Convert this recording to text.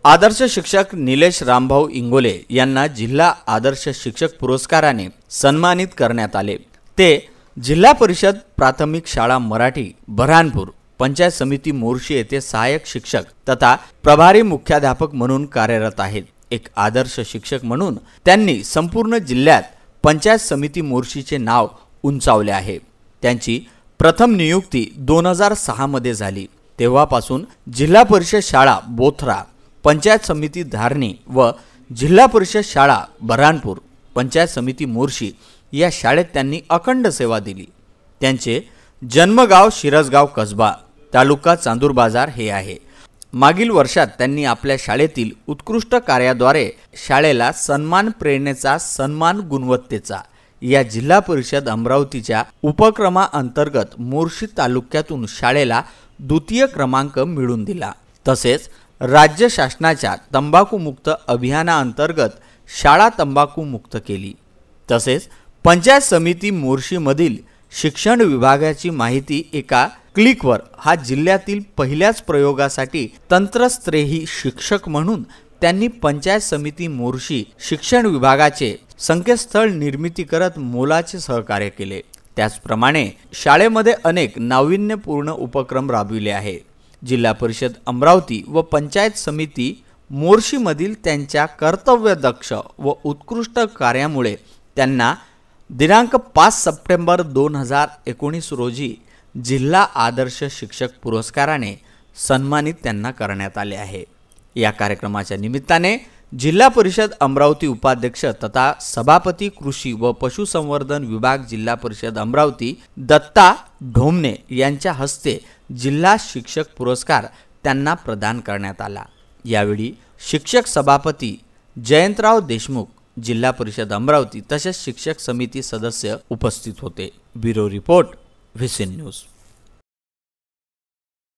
आदर्श शिक्षक निलेश रामभाऊ इंगोले यांना जिल्हा आदर्श शिक्षक पुरस्काराने सन्मानित करण्यात आले। ते जिल्हा परिषद प्राथमिक शाळा मराठी बऱ्हाणपूर पंचायत समिती मोर्शी येथे सहाय्यक शिक्षक तथा प्रभारी मुख्याध्यापक म्हणून कार्यरत आहेत। एक आदर्श शिक्षक म्हणून त्यांनी संपूर्ण जिल्ह्यात पंचायत समिती मोर्शीचे नाव उंचावले आहे। त्यांची प्रथम नियुक्ती 2006 मध्ये झाली। तेव्हापासून जिल्हा परिषद शाळा बोथरा, पंचायत समिती धारणी व जिल्हा परिषद शाळा बऱ्हाणपूर पंचायत समिती मोर्शी या शाळेत त्यांनी अखंड सेवा दिली। त्यांचे जन्मगाव शिरसगाव कसबा तालुका चांदूर बाजार हे आहे। मागील वर्षात त्यांनी आपल्या शाळेतील उत्कृष्ट कार्याद्वारे शाळेला सन्मान प्रेरणेचा सन्मान गुणवत्तेचा या जिल्हा परिषद अमरावतीच्या उपक्रमाअंतर्गत मोर्शी तालुक्यातून शाळेला द्वितीय क्रमांक मिळवून दिला। तसेच राज्य शासनाच्या तंबाखूमुक्त अभियानाअंतर्गत शाळा तंबाखू मुक्त केली। तसेच पंचायत समिती मोर्शी मधील शिक्षण विभागाची माहिती एका क्लिकवर हा जिल्ह्यातील पहिल्याच प्रयोगासाठी तंत्रस्त्रेही शिक्षक म्हणून त्यांनी पंचायत समिती मोर्शी शिक्षण विभागाचे संकेतस्थळ निर्मिती करत मोलाचे सहकार्य केले। त्याचप्रमाणे शाळेमध्ये अनेक नाविन्यपूर्ण उपक्रम राबविले आहे। जिल्हा परिषद अमरावती व पंचायत समिती मोर्शी मधील त्यांच्या कर्तव्यदक्ष व उत्कृष्ट कार्यामुळे त्यांना दिनांक 5 सप्टेंबर 2019 रोजी जिल्हा आदर्श शिक्षक पुरस्काराने सन्मानित त्यांना करण्यात आले आहे। या कार्यक्रमाच्या निमित्ताने जिल्हा परिषद अमरावती उपाध्यक्ष तथा सभापती कृषी व पशुसंवर्धन विभाग जिल्हा परिषद अमरावती दत्ता ढोमणे यांच्या हस्ते जिल्हा शिक्षक पुरस्कार त्यांना प्रदान करण्यात आला। यावेळी शिक्षक सभापती जयंतराव देशमुख, जिल्हा परिषद अमरावती तसेच शिक्षक समिती सदस्य उपस्थित होते। Bureau report, VCN news.